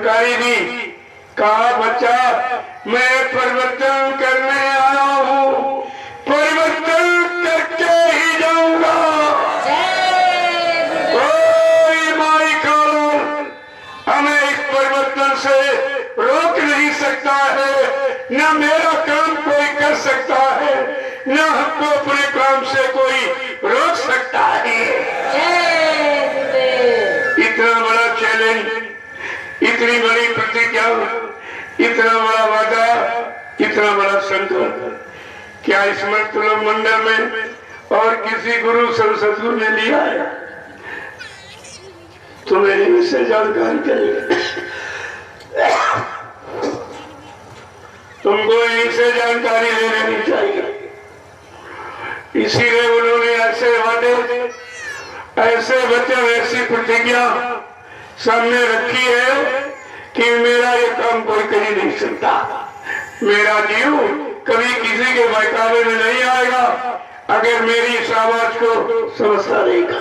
जानकारी दी। कहा बच्चा मैं परिवर्तन करने आया हूँ, परिवर्तन करके ही जाऊंगा। कोई माई कानून हमें इस परिवर्तन से रोक नहीं सकता है, न मेरा काम कोई कर सकता है, न हमको अपने काम से कोई रोक सकता है। इतना बड़ा चैलेंज, इतनी बड़ी प्रतिज्ञा, इतना बड़ा वादा, इतना बड़ा संकल्प क्या इस मतुल मंडल में और किसी गुरु सदगुरु ने लिया है? तुम्हें इससे जानकारी चाहिए, तुमको इनसे जानकारी ले लेनी चाहिए। इसीलिए उन्होंने ऐसे वादे, ऐसे वचन, ऐसी प्रतिज्ञा सामने रखी है कि मेरा ये काम कोई कर ही नहीं सकता, मेरा जीव कभी किसी के बहकावे में नहीं आएगा अगर मेरी इस आवाज को समझता रहेगा।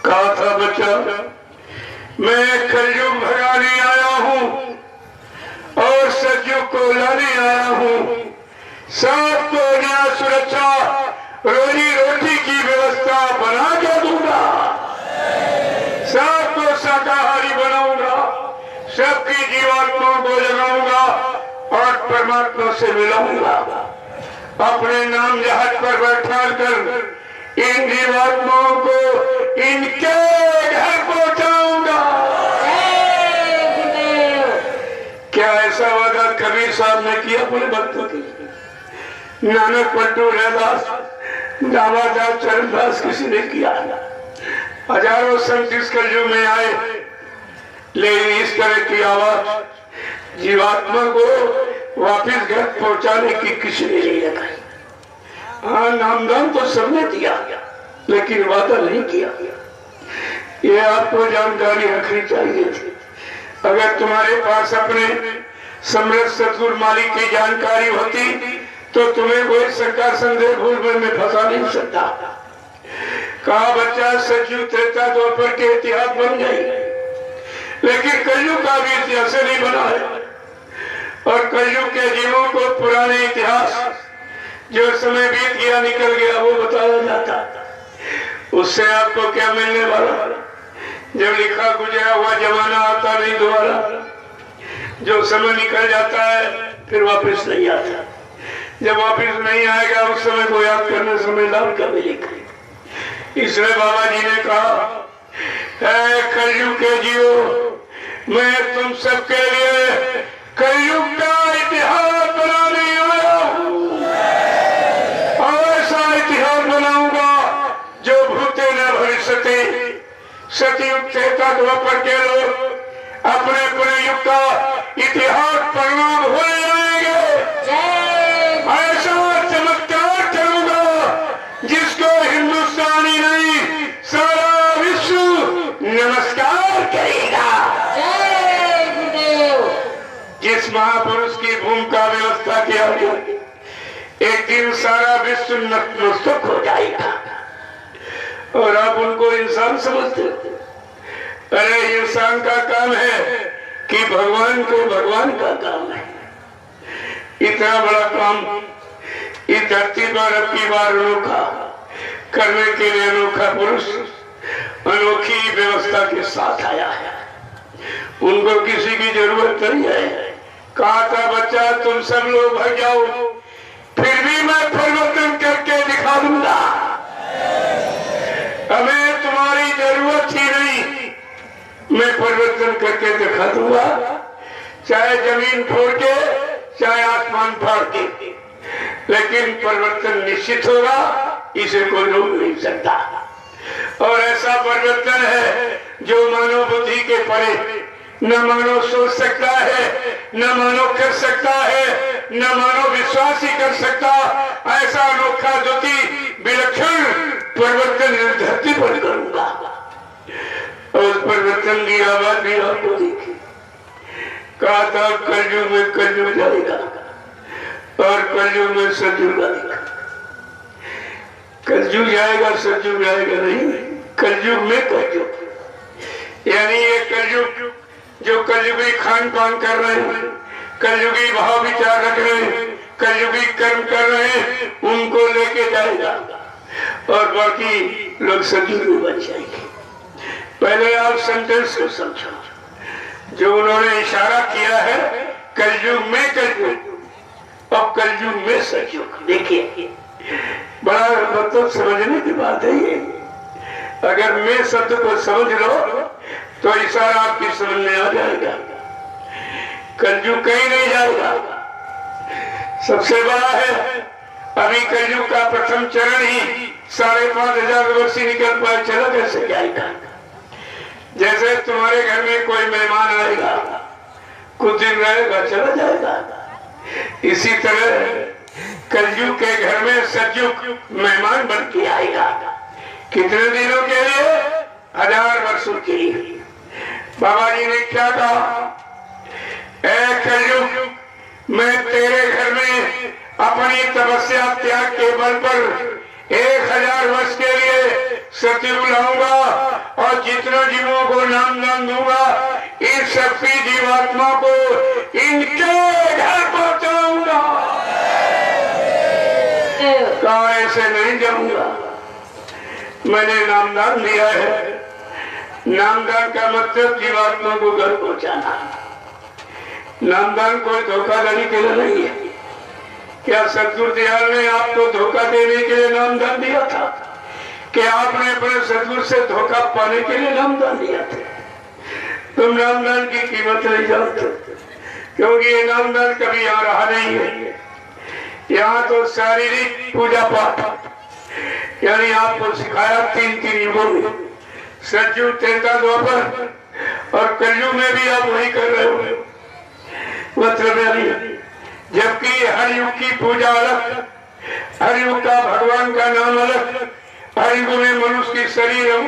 कहा था बच्चा मैं कलयुग भगाने आया हूँ और सतयुग को लाने आया हूँ। सबको न्याय, सुरक्षा, रोजी रोटी की व्यवस्था बना के दूंगा, सबको शाकाहारी बनाऊंगा, सबकी जीवात्माओं को जगाऊंगा और परमात्मा से मिलाऊंगा। अपने नाम जहाज पर बैठा कर इन जीवात्माओं को इनके घर पहुंचाऊंगा। क्या ऐसा वादा कबीर साहब ने किया अपने भक्तों की? नानक, पलटू, रैदास, दामादास, चरणदास किसी ने किया? हजारों संत इस कलयुग में आए, लेकिन इस तरह की आवाज जीवात्मा को वापिस घर पहुंचाने की किसी ने नहीं लगाई। हाँ, नामदान तो सबने दिया लेकिन वादा नहीं किया। ये आपको जानकारी रखनी चाहिए थी। अगर तुम्हारे पास अपने समृद्ध सतगुरु मालिक की जानकारी होती तो तुम्हें कोई सरकार संदेह भूल में फंसा नहीं सकता। कहा बच्चा सतयुग, त्रेता, द्वापर के इतिहास बन गई, लेकिन कलयुग का भी इतिहास नहीं बना है। और कलयुग के जीवों को पुराने इतिहास जो समय बीत गया, निकल गया, वो बताया जाता। उससे आपको क्या मिलने वाला? जब लिखा गुजरा हुआ जमाना आता नहीं दोबारा। जो समय निकल जाता है फिर वापस नहीं आता। जब वापस नहीं आएगा उस समय को याद करने समय लाभ का मिलेगा। इसलिए बाबा जी ने कहा है कलयुग के जियो, मैं तुम सबके लिए कलयुग का इतिहास बनाने आया हूँ और ऐसा इतिहास बनाऊंगा जो भूते न भविष्यते। सतयुग, त्रेता, द्वापर के लोग अपने अपने युग का इतिहास पढ़ना भूल जाएंगे। ऐसा चमत्कार करूंगा जिसको हिंदुस्तानी नहीं सारा विश्व नमस्कार करेगा। जिस महापुरुष की भूमिका व्यवस्था किया गया, एक दिन सारा विश्व नतमस्तक हो जाएगा। और आप उनको इंसान समझते हो? अरे इंसान का काम है कि भगवान को भगवान का काम है। इतना बड़ा काम इस धरती पर अब की बार अनोखा करने के लिए अनोखा पुरुष अनोखी व्यवस्था के साथ आया है। उनको किसी की जरूरत नहीं है। कहा था बच्चा तुम सब लोग भाग जाओ, फिर भी मैं परिवर्तन करके दिखा दूंगा। हमें तुम्हारी जरूरत ही नहीं, मैं परिवर्तन करके दिखा दूंगा। चाहे जमीन फोड़ के, चाहे आसमान फाड़ के, लेकिन परिवर्तन निश्चित होगा, इसे कोई रोक नहीं सकता। और ऐसा परिवर्तन है जो मानव बुद्धि के परे, न मानव सोच सकता है, न मानव कर सकता है, न मानव विश्वास ही कर सकता। ऐसा अनोखा ज्योति विलक्षण परिवर्तन धरती पर करूंगा। और परिवर्तन की आवाज भी आपको देखी। कहा था कलयुग में कलयुग जाएगा और कलयुग में सतयुग आएगा। कलयुग जाएगा, सतयुग जाएगा नहीं, कलयुग में कलयुग। यानी ये कलयुग जो कलयुगी खान पान कर रहे हैं, कलयुगी भाव विचार रख रहे हैं, कलयुगी कर्म कर रहे हैं, उनको लेके जाएगा और बाकी लोग सतयुग में बच जाएंगे। पहले आप सेंटेंस को समझो, जो उन्होंने इशारा किया है कलयुग में कलयुग, अब कलयुग में सतयुग। देखिए बड़ा मतलब समझने की बात है ये। अगर मैं शब्द को समझ लो तो इशारा आपकी समझ में आ जाएगा। कलयुग कहीं नहीं जाएगा, सबसे बड़ा है। अभी कलयुग का प्रथम चरण ही 5,500 वर्ष निकल पाए, चला कैसे जाएगा? जैसे तुम्हारे घर में कोई मेहमान आएगा, कुछ दिन रहेगा, चला जाएगा। इसी तरह कलयुग के घर में सतयुग मेहमान बन के आएगा। कितने दिनों के लिए? 1000 वर्षों के लिए। बाबा जी ने क्या कहा? ऐ कलयुग, मैं तेरे घर में अपनी तपस्या त्याग के बल पर 1000 वर्ष के लिए सतयुग लाऊंगा और जितने जीवों को नाम दान दूंगा, इस शक्ति जीवात्मा को इनके घर पहुंचाऊंगा। कहा ऐसे नहीं जाऊंगा, मैंने नामदान दिया है। नामदान का मतलब जीवात्मा को घर पहुंचाना। नामदान कोई धोखाधड़ी के लिए नहीं है। क्या सतगुरु दयाल ने आपको धोखा देने के लिए नामदान दिया था? क्या आपने अपने सतगुरु से धोखा पाने के लिए नामदान दिया था? तुम नामदान की कीमत नहीं जानते, क्योंकि ये नामदान कभी आ रहा नहीं है। यहाँ तो शारीरिक पूजा पाठ, यानी आपको सिखाया 3 युगों में, सतयुग, त्रेता, द्वापर और कलयुग में भी आप वही कर रहे हो। मतलब जबकि हर युग की पूजा अलग, हर युग का भगवान का नाम अलग, हर युग में मनुष्य की शरीर